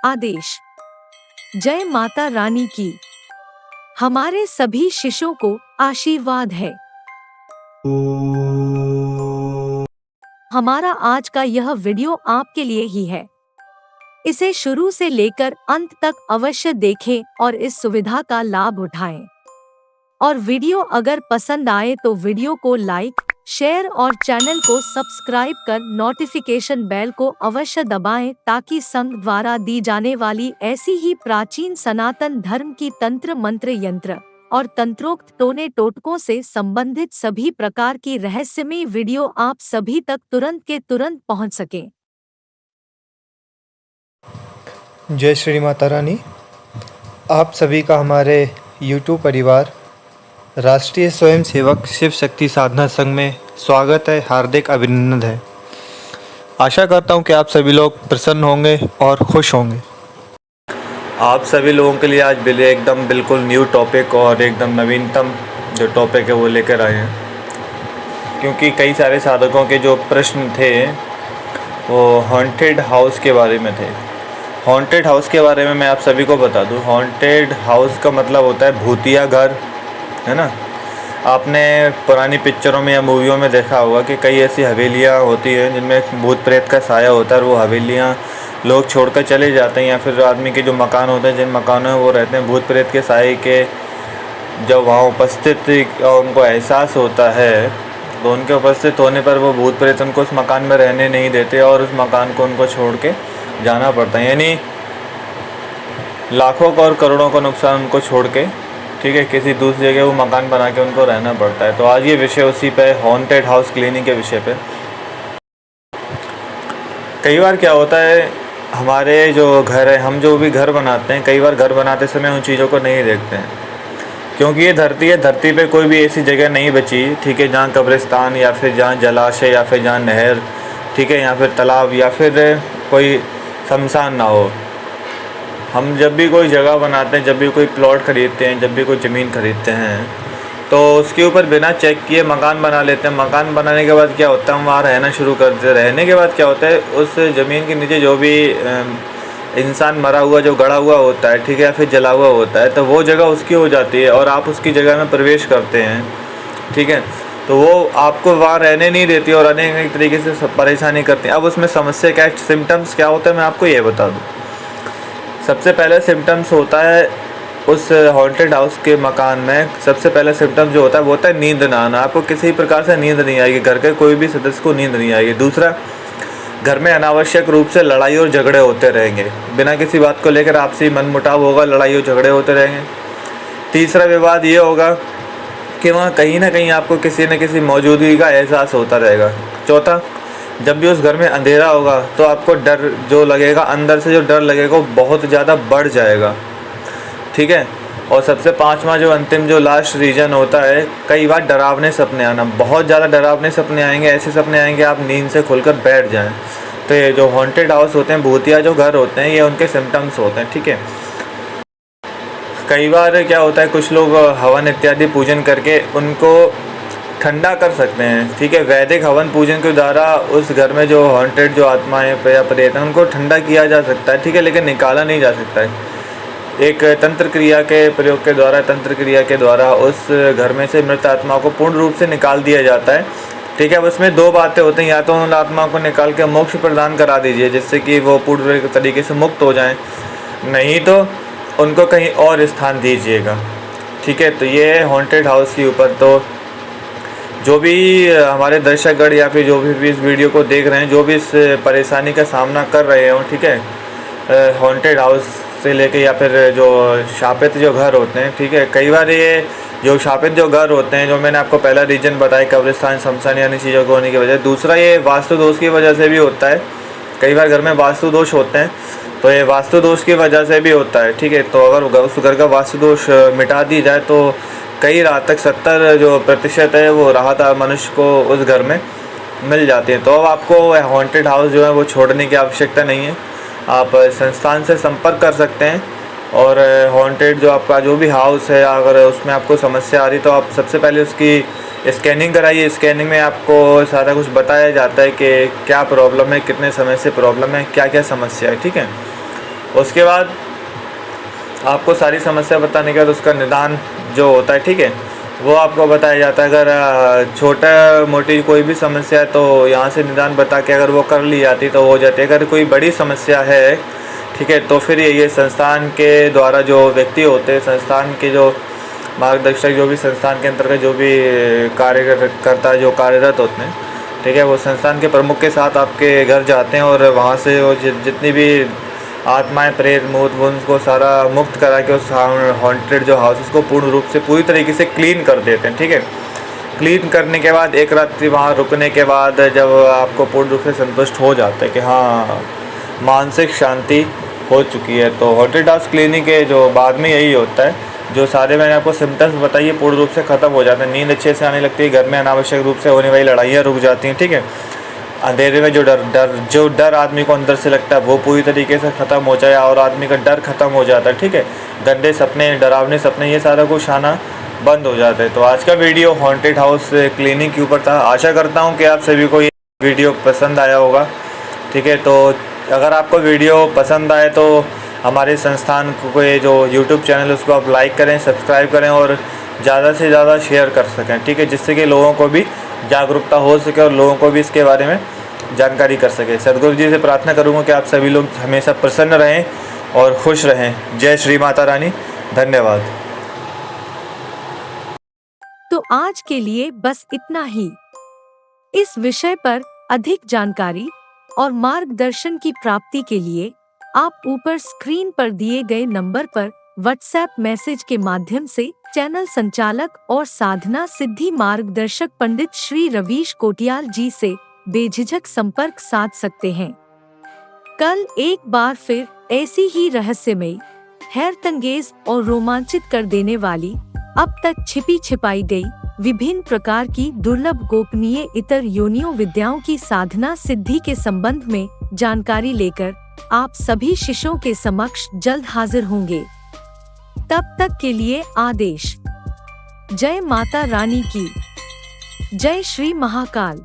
आदेश। जय माता रानी की। हमारे सभी शिष्यों को आशीर्वाद है। हमारा आज का यह वीडियो आपके लिए ही है। इसे शुरू से लेकर अंत तक अवश्य देखें और इस सुविधा का लाभ उठाएं। और वीडियो अगर पसंद आए तो वीडियो को लाइक, शेयर और चैनल को सब्सक्राइब कर नोटिफिकेशन बेल को अवश्य दबाएं ताकि संघ द्वारा दी जाने वाली ऐसी ही प्राचीन सनातन धर्म की तंत्र मंत्र यंत्र और तंत्रोक्त टोने टोटकों से संबंधित सभी प्रकार की रहस्यमयी वीडियो आप सभी तक तुरंत के तुरंत पहुंच सके। जय श्री माता रानी। आप सभी का हमारे YouTube परिवार राष्ट्रीय स्वयंसेवक शिव शक्ति साधना संघ में स्वागत है, हार्दिक अभिनंदन है। आशा करता हूँ कि आप सभी लोग प्रसन्न होंगे और खुश होंगे। आप सभी लोगों के लिए आज एकदम बिल्कुल न्यू टॉपिक और एकदम नवीनतम जो टॉपिक है वो लेकर आए हैं, क्योंकि कई सारे साधकों के जो प्रश्न थे वो हॉन्टेड हाउस के बारे में थे। हॉन्टेड हाउस के बारे में मैं आप सभी को बता दूं, हॉन्टेड हाउस का मतलब होता है भूतिया घर, है ना। आपने पुरानी पिक्चरों में या मूवियों में देखा होगा कि कई ऐसी हवेलियाँ होती हैं जिनमें भूत प्रेत का साया होता है और वो हवेलियाँ लोग छोड़कर चले जाते हैं, या फिर आदमी के जो मकान होते हैं जिन मकानों में वो रहते हैं, भूत प्रेत के साए के जब वहाँ उपस्थित उनको एहसास होता है तो उनके उपस्थित होने पर वो भूत प्रेत उनको उस मकान में रहने नहीं देते और उस मकान को उनको छोड़ के जाना पड़ता है। यानी लाखों का और करोड़ों का नुकसान उनको छोड़ के, ठीक है, किसी दूसरी जगह वो मकान बना के उनको रहना पड़ता है। तो आज ये विषय उसी पे हॉन्टेड हाउस क्लीनिंग के विषय पे। कई बार क्या होता है, हमारे जो घर है, हम जो भी घर बनाते हैं, कई बार घर बनाते समय उन चीज़ों को नहीं देखते हैं, क्योंकि ये धरती है, धरती पे कोई भी ऐसी जगह नहीं बची, ठीक है, जहाँ कब्रिस्तान या फिर जहाँ जलाशय या फिर जहाँ नहर, ठीक है, या फिर तालाब या फिर कोई शमशान ना हो। हम जब भी कोई जगह बनाते हैं, जब भी कोई प्लॉट ख़रीदते हैं, जब भी कोई ज़मीन ख़रीदते हैं, तो उसके ऊपर बिना चेक किए मकान बना लेते हैं। मकान बनाने के बाद क्या होता है, हम वहाँ रहना शुरू करते हैं। रहने के बाद क्या होता है, उस ज़मीन के नीचे जो भी इंसान मरा हुआ जो गड़ा हुआ होता है, ठीक है, या फिर जला हुआ होता है, तो वो जगह उसकी हो जाती है और आप उसकी जगह में प्रवेश करते हैं, ठीक है, तो वो आपको वहाँ रहने नहीं देती और अनेक तरीके से परेशानी करती है। अब उसमें समस्या क्या है, सिम्टम्स क्या होता है, मैं आपको ये बता दूँ। सबसे पहले सिम्टम्स होता है उस हॉन्टेड हाउस के मकान में, सबसे पहला सिम्टम जो होता है वो होता है नींद ना आना। आपको किसी प्रकार से नींद नहीं आएगी, घर के कोई भी सदस्य को नींद नहीं आएगी। दूसरा, घर में अनावश्यक रूप से लड़ाई और झगड़े होते रहेंगे, बिना किसी बात को लेकर आपसी मनमुटाव होगा, लड़ाई और झगड़े होते रहेंगे। तीसरा विवाद ये होगा कि वहाँ कहीं ना कहीं आपको किसी न किसी मौजूदगी का एहसास होता रहेगा। चौथा, जब भी उस घर में अंधेरा होगा तो आपको डर जो लगेगा, अंदर से जो डर लगेगा वो बहुत ज़्यादा बढ़ जाएगा, ठीक है। और सबसे पांचवा जो अंतिम जो लास्ट रीज़न होता है, कई बार डरावने सपने आना, बहुत ज़्यादा डरावने सपने आएंगे, ऐसे सपने आएंगे आप नींद से खुलकर बैठ जाएं। तो ये जो हॉन्टेड हाउस होते हैं, भूतिया जो घर होते हैं, ये उनके सिम्टम्स होते हैं, ठीक है। कई बार क्या होता है, कुछ लोग हवन इत्यादि पूजन करके उनको ठंडा कर सकते हैं, ठीक है। वैदिक हवन पूजन के द्वारा उस घर में जो हॉन्टेड जो आत्माएं या प्रेत हैं उनको ठंडा किया जा सकता है, ठीक है, लेकिन निकाला नहीं जा सकता है। एक तंत्र क्रिया के प्रयोग के द्वारा, तंत्र क्रिया के द्वारा उस घर में से मृत आत्मा को पूर्ण रूप से निकाल दिया जाता है, ठीक है। अब उसमें दो बातें होती हैं, या तो उन आत्मा को निकाल के मोक्ष प्रदान करा दीजिए जिससे कि वो पूर्ण तरीके से मुक्त हो जाएं, नहीं तो उनको कहीं और स्थान दीजिएगा, ठीक है। तो ये हॉन्टेड हाउस के ऊपर। तो जो भी हमारे दर्शकगण या फिर जो भी इस वीडियो को देख रहे हैं, जो भी इस परेशानी का सामना कर रहे हो, ठीक है, हॉन्टेड हाउस से लेके या फिर जो शापित जो घर होते हैं, ठीक है, कई बार ये जो शापित जो घर होते हैं, जो मैंने आपको पहला रीजन बताया, कब्रिस्तान, शमशान यानी चीज़ों को होने की वजह। दूसरा, ये वास्तु दोष की वजह से भी होता है। कई बार घर में वास्तु दोष होते हैं, तो ये वास्तु दोष की वजह से भी होता है, ठीक है। तो अगर उस घर का वास्तु दोष मिटा दी जाए तो कई रात तक 70% है वो राहत मनुष्य को उस घर में मिल जाती है। तो अब आपको हॉन्टेड हाउस जो है वो छोड़ने की आवश्यकता नहीं है, आप संस्थान से संपर्क कर सकते हैं। और हॉन्टेड जो आपका जो भी हाउस है, अगर उसमें आपको समस्या आ रही तो आप सबसे पहले उसकी स्कैनिंग कराइए। स्कैनिंग में आपको सारा कुछ बताया जाता है कि क्या प्रॉब्लम है, कितने समय से प्रॉब्लम है, क्या क्या समस्या है, ठीक है। उसके बाद आपको सारी समस्या बताने के बाद उसका निदान जो होता है, ठीक है, वो आपको बताया जाता है। अगर छोटा मोटी कोई भी समस्या है तो यहाँ से निदान बता के अगर वो कर ली जाती तो हो जाती है। अगर कोई बड़ी समस्या है, ठीक है, तो फिर ये संस्थान के द्वारा जो व्यक्ति होते हैं, संस्थान के जो मार्गदर्शक, जो भी संस्थान के अंतर्गत जो भी कार्यकर्ता जो कार्यरत होते हैं, ठीक है, वो संस्थान के प्रमुख के साथ आपके घर जाते हैं और वहाँ से वो जितनी भी आत्माएं, प्रेत, भूत, उनको सारा मुक्त करा के उस हॉन्टेड जो हाउस को पूर्ण रूप से पूरी तरीके से क्लीन कर देते हैं, ठीक है। क्लीन करने के बाद एक रात्रि वहाँ रुकने के बाद जब आपको पूर्ण रूप से संतुष्ट हो जाता है कि हाँ मानसिक शांति हो चुकी है, तो हॉन्टेड हाउस क्लीनिंग के जो बाद में यही होता है, जो सारे मैंने आपको सिम्टम्स बताइए पूर्ण रूप से ख़त्म हो जाते हैं। नींद अच्छे से आने लगती है, घर में अनावश्यक रूप से होने वाली लड़ाइयाँ रुक जाती हैं, ठीक है। अंधेरे में जो डर आदमी को अंदर से लगता है वो पूरी तरीके से ख़त्म हो जाए और आदमी का डर ख़त्म हो जाता है, ठीक है। गंदे सपने, डरावने सपने, ये सारा कुछ आना बंद हो जाता है। तो आज का वीडियो हॉन्टेड हाउस क्लीनिंग के ऊपर था। आशा करता हूँ कि आप सभी को ये वीडियो पसंद आया होगा, ठीक है। तो अगर आपको वीडियो पसंद आए तो हमारे संस्थान को ये जो यूट्यूब चैनल है उसको आप लाइक करें, सब्सक्राइब करें और ज़्यादा से ज़्यादा शेयर कर सकें, ठीक है, जिससे कि लोगों को भी जागरूकता हो सके और लोगों को भी इसके बारे में जानकारी कर सके। सद्गुरु जी से प्रार्थना करूँगा कि आप सभी लोग हमेशा प्रसन्न रहें और खुश रहें। जय श्री माता रानी। धन्यवाद। तो आज के लिए बस इतना ही। इस विषय पर अधिक जानकारी और मार्गदर्शन की प्राप्ति के लिए आप ऊपर स्क्रीन पर दिए गए नंबर पर व्हाट्सएप मैसेज के माध्यम से चैनल संचालक और साधना सिद्धि मार्गदर्शक पंडित श्री रवीश कोटियाल जी से बेझिझक संपर्क साध सकते हैं। कल एक बार फिर ऐसी ही रहस्यमयी, हैरतंगेज और रोमांचित कर देने वाली, अब तक छिपी छिपाई गई विभिन्न प्रकार की दुर्लभ गोपनीय इतर योनियों विद्याओं की साधना सिद्धि के संबंध में जानकारी लेकर आप सभी शिष्यों के समक्ष जल्द हाजिर होंगे। तब तक के लिए आदेश। जय माता रानी की। जय श्री महाकाल।